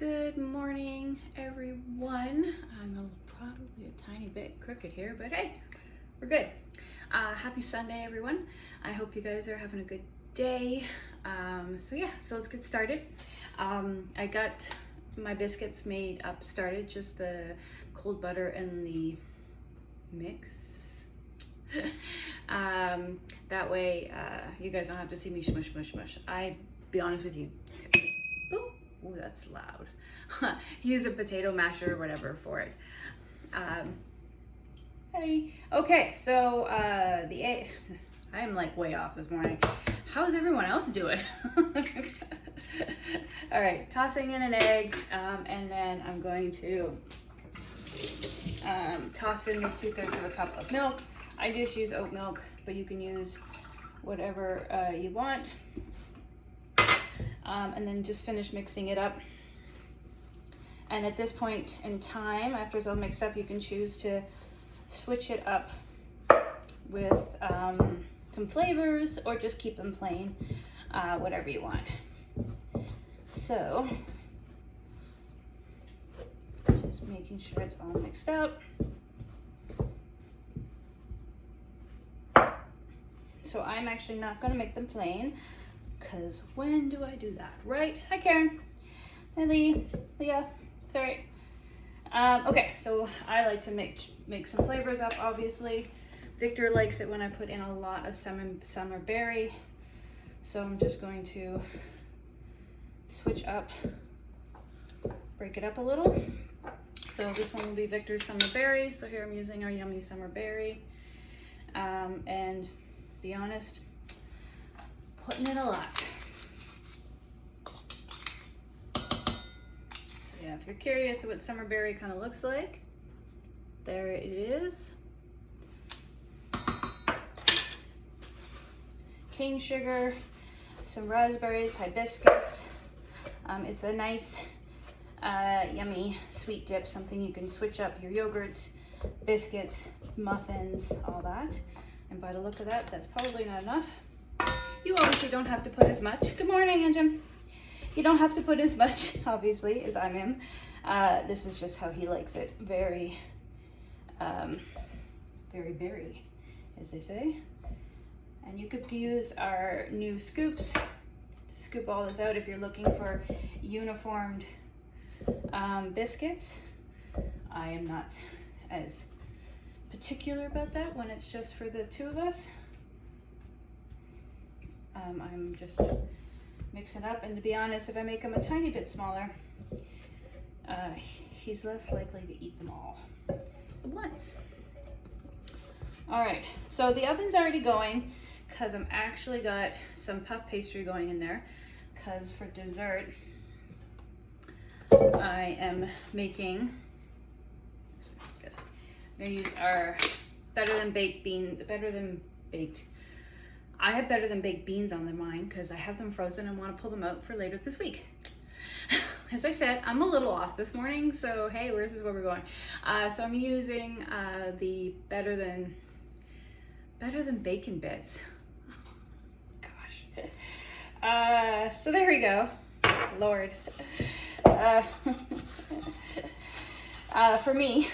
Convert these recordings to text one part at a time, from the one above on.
Good morning, everyone. I'm probably a tiny bit crooked here, but hey, we're good. Happy Sunday, everyone. I hope you guys are having a good day. So let's get started. I got my biscuits made up, started, just the cold butter and the mix. That way, you guys don't have to see me smush. I be honest with you. Ooh, that's loud. Use a potato masher or whatever for it. Hey. Okay, so I am like way off this morning. How's everyone else doing? All right, tossing in an egg, and then I'm going to toss in the 2/3 of a cup of milk. I just use oat milk, but you can use whatever you want. And then just finish mixing it up. And at this point in time, after it's all mixed up, you can choose to switch it up with some flavors or just keep them plain, whatever you want. So, just making sure it's all mixed up. So I'm actually not going to make them plain, because when do I do that, right? Hi, Karen. Hi, Leah. Sorry. Okay, so I like to make some flavors up, obviously. Victor likes it when I put in a lot of summer berry. So I'm just going to switch up, break it up a little. So this one will be Victor's summer berry. So here I'm using our yummy summer berry. And be honest, putting in a lot. So yeah, if you're curious what summer berry kind of looks like, there it is. Cane sugar, some raspberries, hibiscus. It's a nice, yummy sweet dip, something you can switch up your yogurts, biscuits, muffins, all that. And by the look of that, that's probably not enough. You obviously don't have to put as much. Good morning, Anjum. You don't have to put as much, obviously, as I'm in. This is just how he likes it. Very berry, as they say. And you could use our new scoops to scoop all this out if you're looking for uniformed biscuits. I am not as particular about that when it's just for the two of us. I'm just mixing up, and to be honest, if I make them a tiny bit smaller, he's less likely to eat them all at once. All right, so the oven's already going, because I'm actually got some puff pastry going in there, because for dessert, I am making, I'm gonna use our better than baked I have better than baked beans on the mind, because I have them frozen and want to pull them out for later this week. As I said, I'm a little off this morning, so hey, this is where we're going. So I'm using the better than bacon bits. Gosh. So there we go. Lord. For me.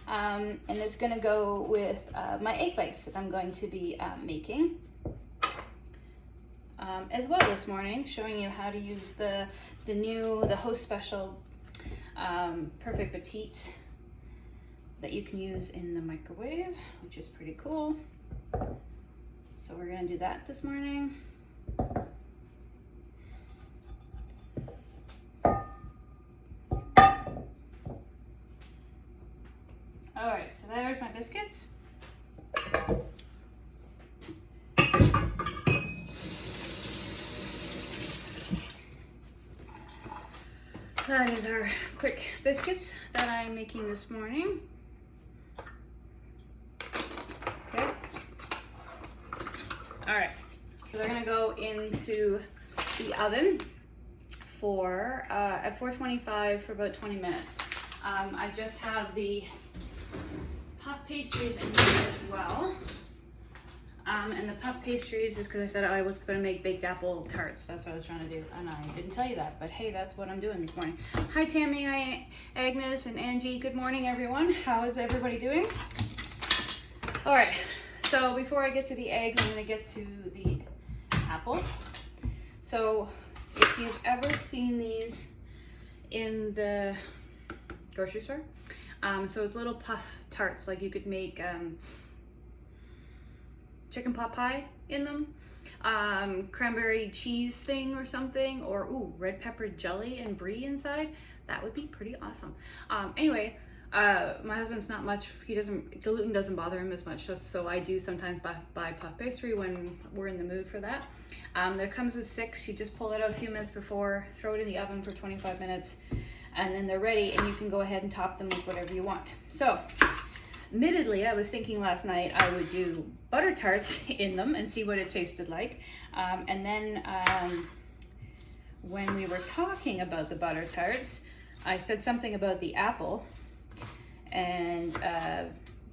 And it's gonna go with my egg bites that I'm going to be making as well this morning, showing you how to use the Host Special Perfect Petites that you can use in the microwave, which is pretty cool. So we're gonna do that this morning. All right, so there's my biscuits. That is our quick biscuits that I'm making this morning. Okay. All right, so they're gonna go into the oven for at 425 for about 20 minutes. I just have the puff pastries in here as well. And the puff pastries is because I said I was going to make baked apple tarts. That's what I was trying to do, and I didn't tell you that, but hey, that's what I'm doing this morning. Hi Tammy, hi Agnes and Angie. Good morning everyone. How is everybody doing? All right, so before I get to the eggs, I'm going to get to the apple. So if you've ever seen these in the grocery store, so it's little puff tarts, like you could make chicken pot pie in them, cranberry cheese thing or something, or ooh, red pepper jelly and brie inside. That would be pretty awesome. Anyway, my husband's not much, gluten doesn't bother him as much, so I do sometimes buy puff pastry when we're in the mood for that. There comes with 6. You just pull it out a few minutes before, throw it in the oven for 25 minutes, and then they're ready, and you can go ahead and top them with whatever you want. So, admittedly, I was thinking last night I would do butter tarts in them and see what it tasted like. And then when we were talking about the butter tarts, I said something about the apple, and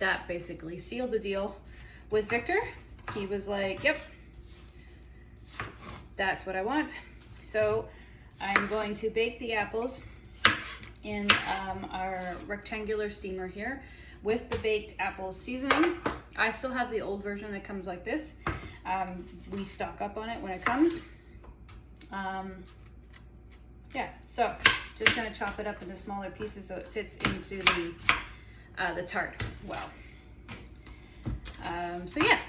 that basically sealed the deal with Victor. He was like, yep, that's what I want. So I'm going to bake the apples in our rectangular steamer here with the baked apple seasoning. I still have the old version that comes like this. We stock up on it when it comes. Yeah, so just gonna chop it up into smaller pieces so it fits into the tart well. So yeah,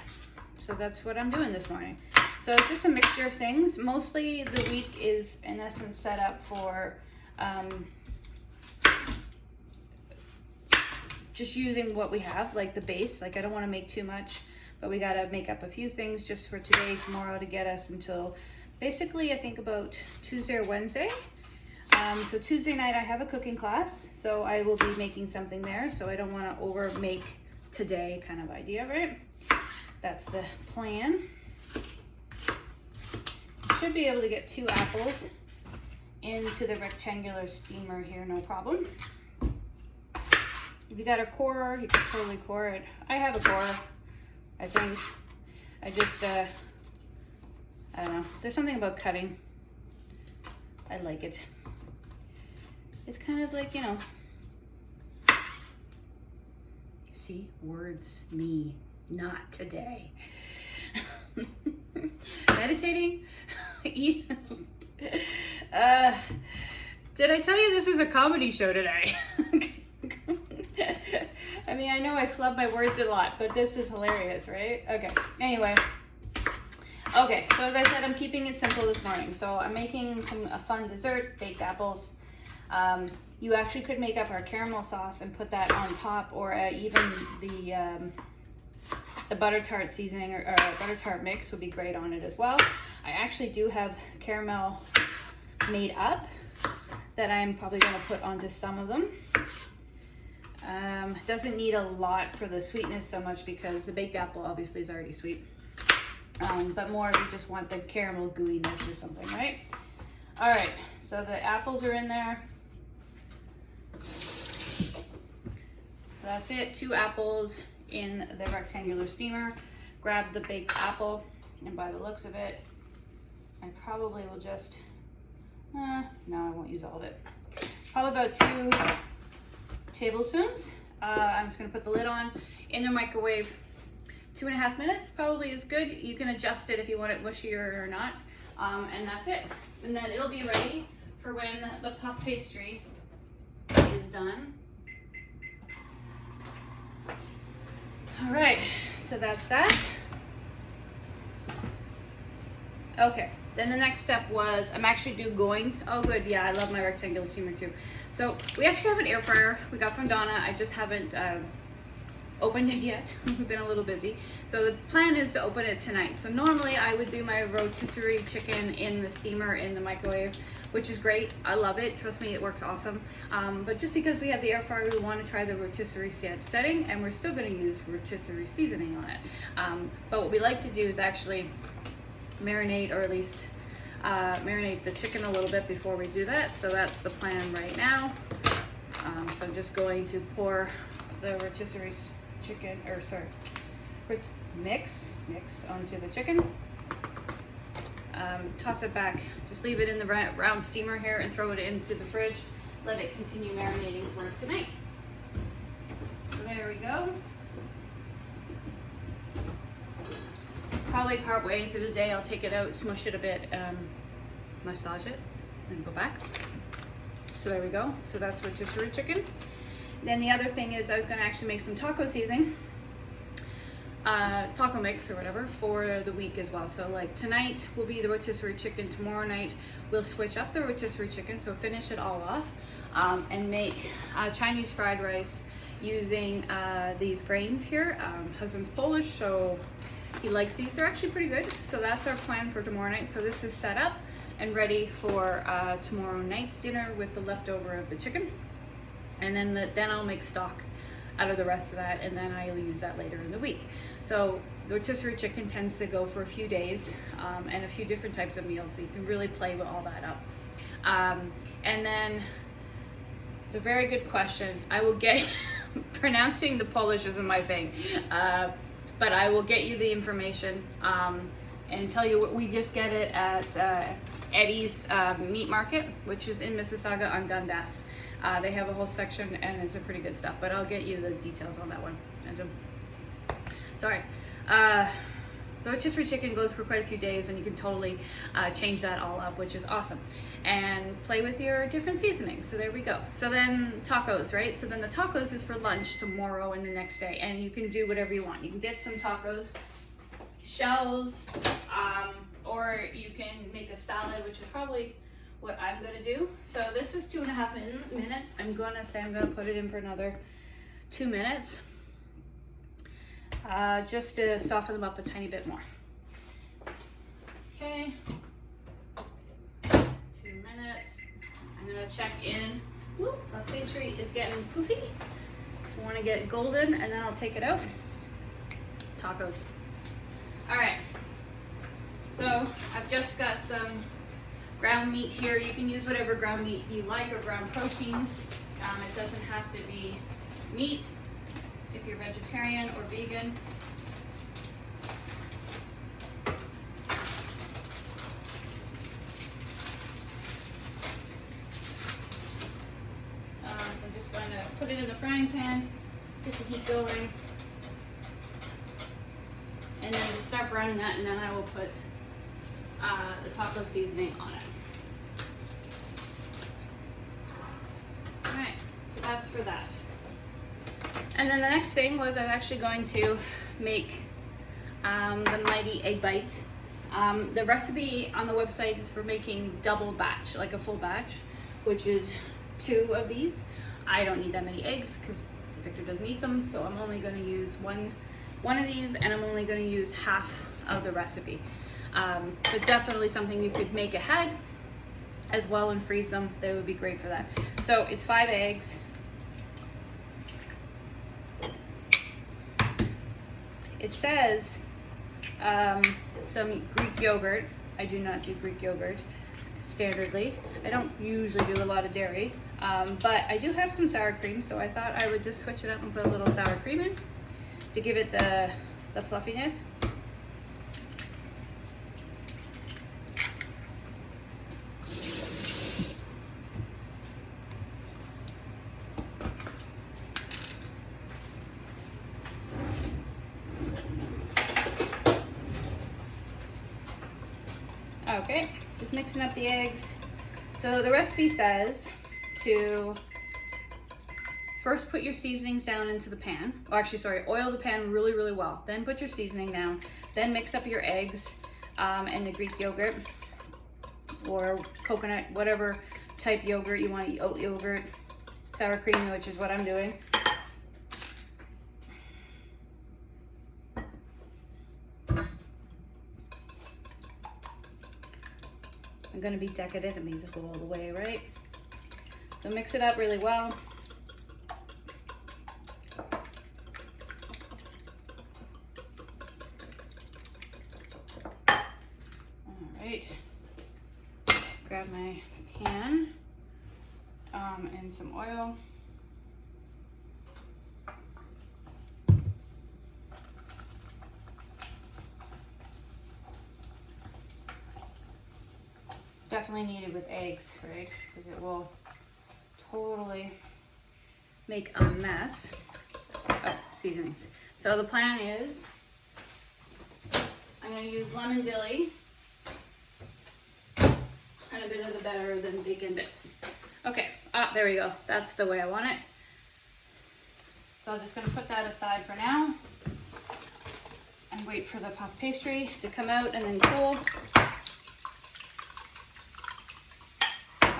so that's what I'm doing this morning. So it's just a mixture of things. Mostly the week is in essence set up for just using what we have, like the base. Like I don't want to make too much, but we got to make up a few things just for today, tomorrow, to get us until basically I think about Tuesday or Wednesday. So Tuesday night I have a cooking class, so I will be making something there. So I don't want to over make today kind of idea, right? That's the plan. Should be able to get 2 apples into the rectangular steamer here, no problem. If you got a core, you can totally core it. I have a core, I think. I just, I don't know. There's something about cutting. I like it. It's kind of like, you know. See, words, me, not today. Meditating? Did I tell you this was a comedy show today? I mean, I know I flub my words a lot, but this is hilarious, right? Okay, anyway. Okay, so as I said, I'm keeping it simple this morning. So I'm making a fun dessert, baked apples. You actually could make up our caramel sauce and put that on top, or even the butter tart seasoning or butter tart mix would be great on it as well. I actually do have caramel made up that I'm probably going to put onto some of them. Doesn't need a lot for the sweetness so much because the baked apple obviously is already sweet. But more if you just want the caramel gooiness or something, right? All right, so the apples are in there. That's it, 2 apples in the rectangular steamer. Grab the baked apple, and by the looks of it, I probably will just, no, I won't use all of it. Probably about 2 tablespoons. I'm just gonna put the lid on in the microwave. 2.5 minutes probably is good. You can adjust it if you want it mushier or not. And that's it. And then it'll be ready for when the puff pastry is done. All right, so that's that. Okay, then the next step was, I'm actually oh good, yeah, I love my rectangular steamer too. So we actually have an air fryer we got from Donna. I just haven't opened it yet. We've been a little busy. So the plan is to open it tonight. So normally I would do my rotisserie chicken in the steamer in the microwave, which is great. I love it. Trust me, it works awesome. But just because we have the air fryer, we want to try the rotisserie setting, and we're still going to use rotisserie seasoning on it. But what we like to do is actually marinate, or at least marinate the chicken a little bit before we do that. So that's the plan right now. So I'm just going to pour the rotisserie mix onto the chicken. Toss it back, just leave it in the round steamer here and throw it into the fridge. Let it continue marinating for tonight. So there we go. Probably part way through the day I'll take it out, smush it a bit, massage it, and go back. So there we go. So that's rotisserie chicken. Then the other thing is I was gonna actually make some taco seasoning, taco mix or whatever for the week as well. So like tonight will be the rotisserie chicken, tomorrow night we'll switch up the rotisserie chicken, so finish it all off, and make Chinese fried rice using these grains here. Husband's Polish, so he likes these. They're actually pretty good. So that's our plan for tomorrow night. So this is set up and ready for tomorrow night's dinner with the leftover of the chicken. And then I'll make stock out of the rest of that, and then I'll use that later in the week. So the rotisserie chicken tends to go for a few days, and a few different types of meals, so you can really play with all that up. And then it's a very good question. I will get pronouncing the Polish isn't my thing, but I will get you the information and tell you what we just get it at Eddie's Meat Market, which is in Mississauga on Dundas. They have a whole section and it's a pretty good stuff, but I'll get you the details on that one. Sorry. So rotisserie chicken goes for quite a few days, and you can totally change that all up, which is awesome. And play with your different seasonings. So there we go. So then tacos, right? So then the tacos is for lunch tomorrow and the next day, and you can do whatever you want. You can get some tacos, shells, or you can make a salad, which is probably what I'm gonna do. So this is 2.5 minutes. I'm gonna put it in for another 2 minutes, just to soften them up a tiny bit more. Okay, 2 minutes. I'm gonna check in. Whoop, our pastry is getting poofy. I wanna get it golden, and then I'll take it out. Tacos. All right, so I've just got some ground meat here. You can use whatever ground meat you like, or ground protein. It doesn't have to be meat if you're vegetarian or vegan. So I'm just going to put it in the frying pan, get the heat going, and then just start browning that, and then I will put the taco seasoning on it. Alright, so that's for that. And then the next thing was I was actually going to make the mighty egg bites. The recipe on the website is for making double batch, like a full batch, which is 2 of these. I don't need that many eggs because Victor doesn't eat them, so I'm only going to use one of these, and I'm only going to use half of the recipe. But definitely something you could make ahead as well and freeze them. They would be great for that. So it's 5 eggs. It says some Greek yogurt. I do not do Greek yogurt standardly. I don't usually do a lot of dairy, but I do have some sour cream, so I thought I would just switch it up and put a little sour cream in to give it the fluffiness. Okay, just mixing up the eggs. So the recipe says to first put your seasonings down into the pan. Oh, actually, sorry, oil the pan really, really well. Then put your seasoning down. Then mix up your eggs and the Greek yogurt or coconut, whatever type yogurt you want to eat, oat yogurt, sour cream, which is what I'm doing. I'm gonna be decadent, it means go all the way, right? So mix it up really well. All right, grab my pan and some oil. definitely needed with eggs, right? Because it will totally make a mess. Oh, seasonings. So the plan is I'm going to use lemon dilly and a bit of the better than bacon bits. Okay, there we go. That's the way I want it. So I'm just going to put that aside for now and wait for the puff pastry to come out and then cool.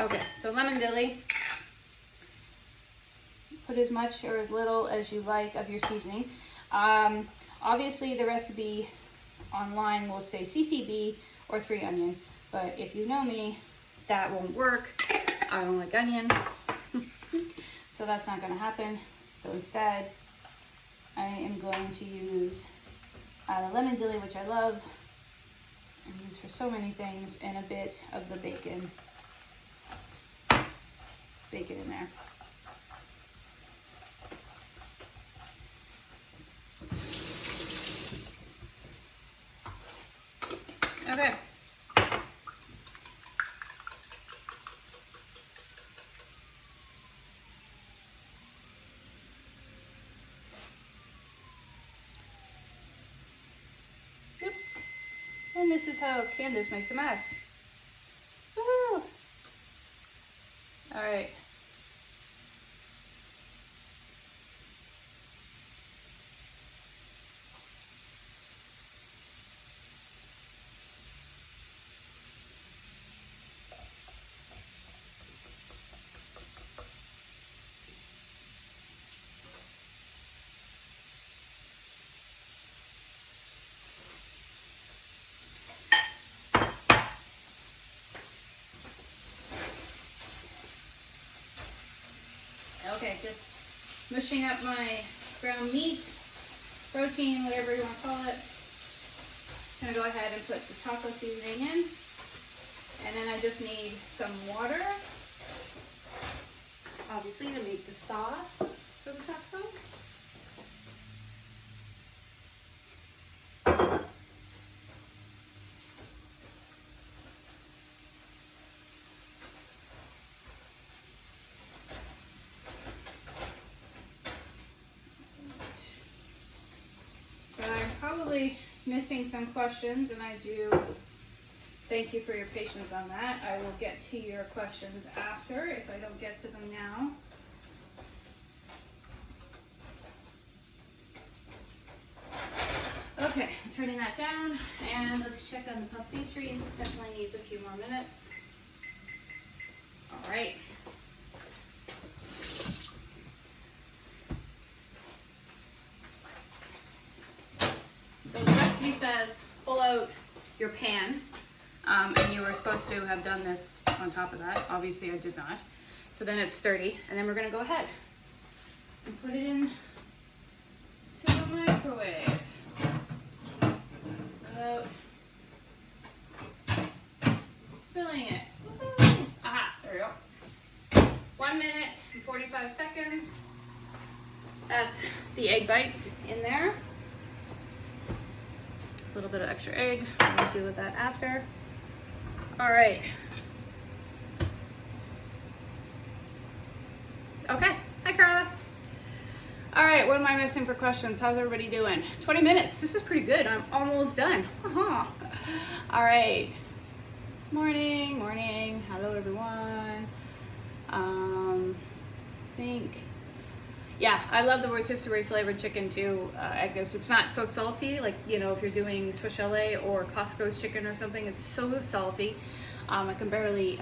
Okay, so lemon dilly. Put as much or as little as you like of your seasoning. Obviously the recipe online will say CCB or 3 onion, but if you know me, that won't work. I don't like onion, so that's not going to happen. So instead, I am going to use the lemon jelly, which I love and use for so many things, and a bit of the bacon in there. Okay. Oops. And this is how Candace makes a mess. Woohoo! All right. Okay, just mushing up my ground meat, protein, whatever you want to call it. I'm going to go ahead and put the taco seasoning in. And then I just need some water, obviously, to make the sauce for the taco. So I'm probably missing some questions, and I do thank you for your patience on that. I will get to your questions after if I don't get to them now. Okay, turning that down, and let's check on the puff pastries. Definitely needs a few more minutes. All right. So the recipe says pull out your pan, and you were supposed to have done this on top of that. Obviously I did not. So then it's sturdy, and then we're gonna go ahead and put it in to the microwave. Without spilling it. Woo-hoo. Aha, there we go. 1 minute and 45 seconds. That's the egg bites in there. A little bit of extra egg. I'm gonna deal with that after. All right. Okay. Hi, Carla. All right. What am I missing for questions? How's everybody doing? 20 minutes. This is pretty good. I'm almost done. All right. Morning. Morning. Hello, everyone. Yeah, I love the rotisserie flavored chicken too. I guess it's not so salty, like, you know, if you're doing Swiss chalet or Costco's chicken or something, it's so salty. I can barely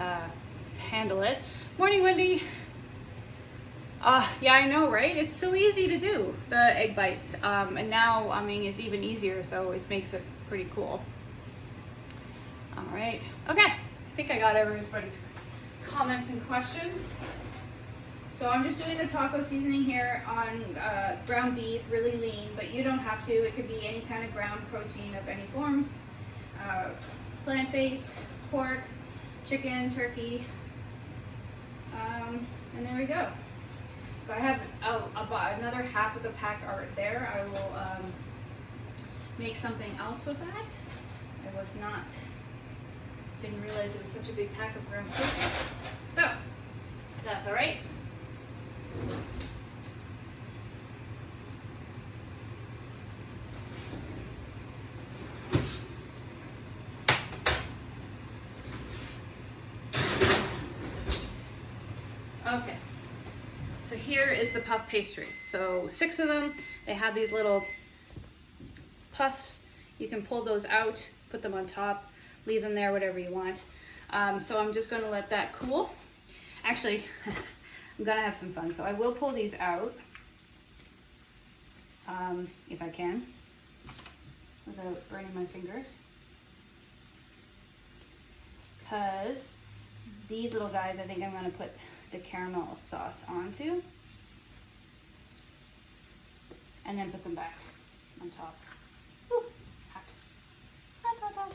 handle it. Morning, Wendy. Yeah, I know, right? It's so easy to do, the egg bites. And now, I mean, it's even easier, so it makes it pretty cool. All right. Okay, I think I got everybody's comments and questions. So I'm just doing the taco seasoning here on ground beef, really lean, but you don't have to. It could be any kind of ground protein of any form. Plant-based, pork, chicken, turkey, and there we go. So I have about another half of the pack are there. I will make something else with that. I was not Didn't realize it was such a big pack of graham cookies. So, that's all right. Okay, so here is the puff pastries. So 6 of them. They have these little puffs. You can pull those out, put them on top, leave them there, whatever you want. So I'm just gonna let that cool. Actually, I'm gonna have some fun. So I will pull these out, if I can, without burning my fingers. Because these little guys, I think I'm gonna put the caramel sauce onto, and then put them back on top. Ooh, hot. Hot, hot, hot.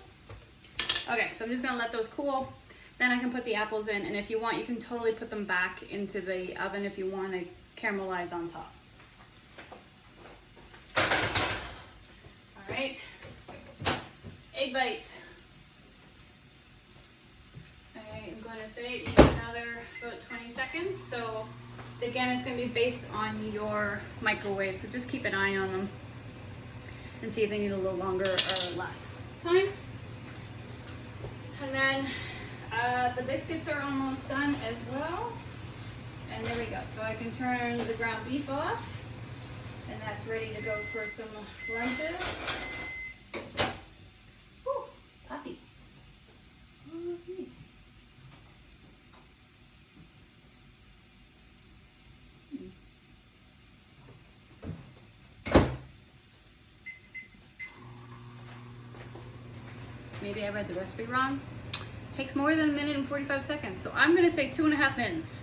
Okay, so I'm just gonna let those cool. Then I can put the apples in, and if you want, you can totally put them back into the oven if you want to caramelize on top. All right, egg bites. I'm going to say it needs another about 20 seconds. So again, it's going to be based on your microwave. So just keep an eye on them and see if they need a little longer or less time. And then the biscuits are almost done as well. And there we go. So I can turn the ground beef off, and that's ready to go for some lunches. Woo, puppy. Okay. Maybe I read the recipe wrong. Takes more than 1 minute and 45 seconds. So I'm gonna say 2.5 minutes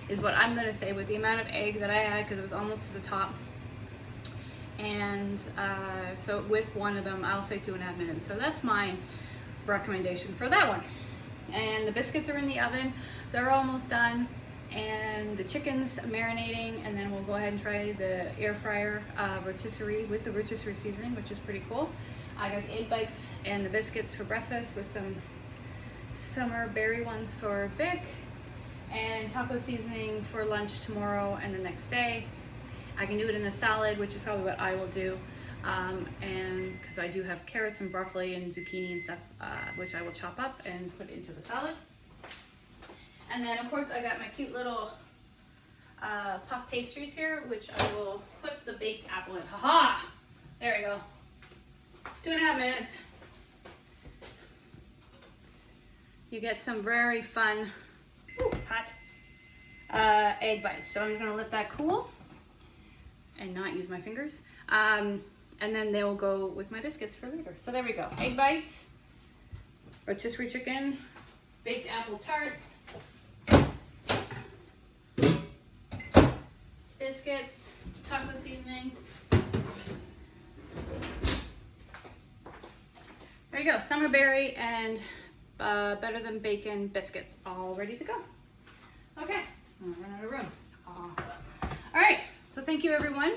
is what I'm gonna say with the amount of egg that I had, because it was almost to the top. And so with one of them, I'll say 2.5 minutes. So that's my recommendation for that one. And the biscuits are in the oven. They're almost done. And the chicken's marinating, and then we'll go ahead and try the air fryer rotisserie with the rotisserie seasoning, which is pretty cool. I got the egg bites and the biscuits for breakfast with some summer berry ones for Vic, and taco seasoning for lunch tomorrow and the next day. I can do it in a salad, which is probably what I will do, and because I do have carrots and broccoli and zucchini and stuff, which I will chop up and put into the salad. And then of course I got my cute little puff pastries here, which I will put the baked apple in. Haha! There we go. 2.5 minutes. You get some very fun, hot egg bites. So I'm just gonna let that cool and not use my fingers. And then they will go with my biscuits for later. So there we go. Egg bites, rotisserie chicken, baked apple tarts, biscuits, taco seasoning. There you go, summer berry and better than bacon biscuits, all ready to go. Okay, I'm gonna run out of room. All right, so thank you everyone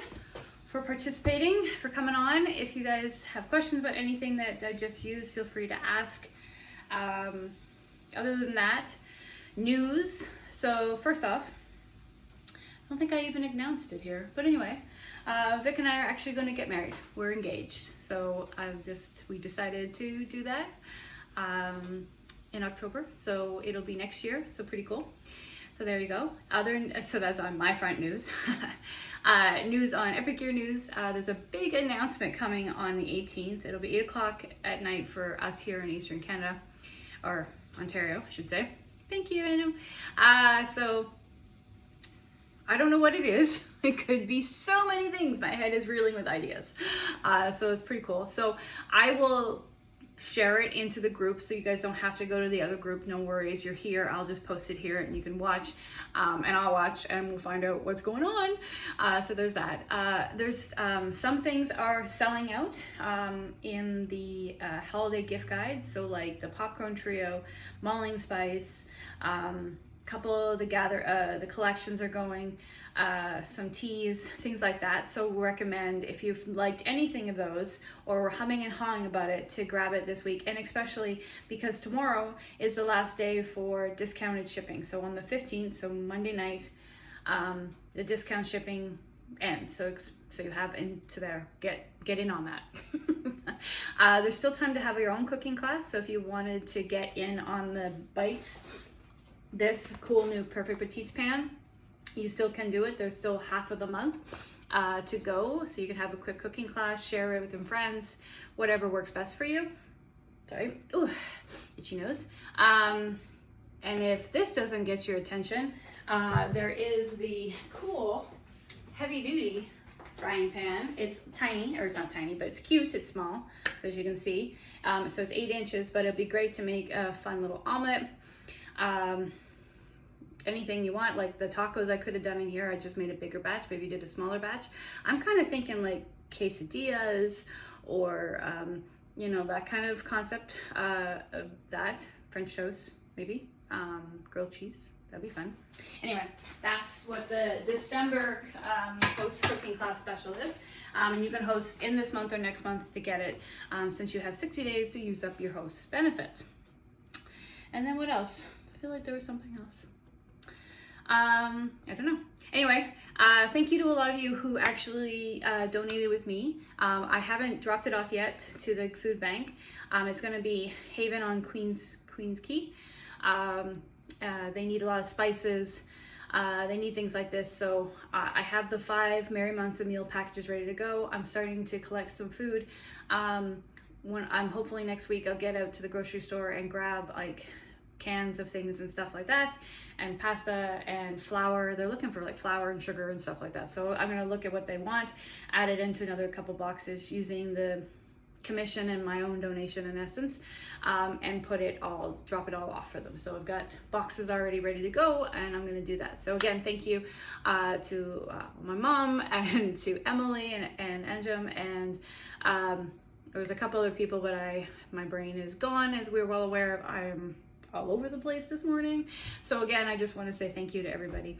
for participating, for coming on. If you guys have questions about anything that I just used, feel free to ask. Other than that, news. So first off, I don't think I even announced it here, but anyway, Vic and I are actually going to get married. We're engaged, so we decided to do that in October. So it'll be next year. So pretty cool. So there you go. So that's on my front news. News on Epic Gear News. There's a big announcement coming on the 18th. It'll be 8 o'clock at night for us here in Eastern Canada, or Ontario, I should say. Thank you, Anna. So I don't know what it is. It could be so many things. My head is reeling with ideas. So it's pretty cool. So I will share it into the group so you guys don't have to go to the other group. No worries. You're here. I'll just post it here and you can watch. And I'll watch and we'll find out what's going on. So there's that. There's some things are selling out in the holiday gift guide. So like the popcorn trio, mulling spice, couple of the collections are going, some teas, things like that. So recommend, if you've liked anything of those or were humming and hawing about it, to grab it this week. And especially because tomorrow is the last day for discounted shipping. So on the 15th, so Monday night, the discount shipping ends. So you have into there, get in on that. There's still time to have your own cooking class. So if you wanted to get in on the bites, this cool new Perfect Petites pan, you still can do it. There's still half of the month to go. So you can have a quick cooking class, share it with some friends, whatever works best for you. Sorry, ooh, itchy nose. And if this doesn't get your attention, there is the cool heavy duty frying pan. It's tiny, or it's not tiny, but it's cute, it's small, so as you can see. So it's 8 inches, but it'd be great to make a fun little omelet. Anything you want, like the tacos I could have done in here, I just made a bigger batch, maybe did a smaller batch. I'm kind of thinking like quesadillas or, you know, that kind of concept of that. French toast, maybe, grilled cheese. That'd be fun. Anyway, that's what the December host cooking class special is. And you can host in this month or next month to get it, since you have 60 days to use up your host benefits. And then what else? I feel like there was something else. I don't know. Anyway, thank you to a lot of you who actually donated with me. I haven't dropped it off yet to the food bank. It's going to be Haven on Queens Quay. They need a lot of spices. They need things like this. So I have the 5 Merry Months of meal packages ready to go. I'm starting to collect some food. When I'm hopefully next week, I'll get out to the grocery store and grab like cans of things and stuff like that, and pasta and flour. They're looking for like flour and sugar and stuff like that. So I'm going to look at what they want, add it into another couple boxes using the commission and my own donation in essence, and drop it all off for them. So I've got boxes already ready to go, and I'm going to do that. So again, thank you to my mom and to Emily and Anjum, and there was a couple other people, but my brain is gone, as we're well aware of. I'm all over the place this morning. So again, I just want to say thank you to everybody.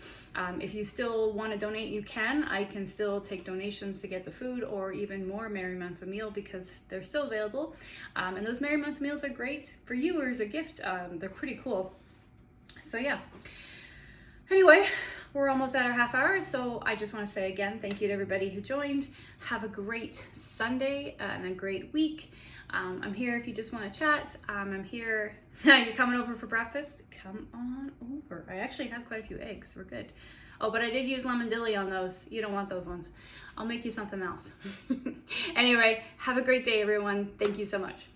If you still want to donate, you can. I can still take donations to get the food, or even more Merry Months a meal, because they're still available. And those Merry Months meals are great for you or as a gift. They're pretty cool. So yeah. Anyway, we're almost at our half hour, so I just want to say again, thank you to everybody who joined. Have a great Sunday and a great week. I'm here if you just want to chat. I'm here. You're coming over for breakfast? Come on over. I actually have quite a few eggs. We're good. Oh, but I did use lemon dilly on those. You don't want those ones. I'll make you something else. Anyway, have a great day, everyone. Thank you so much.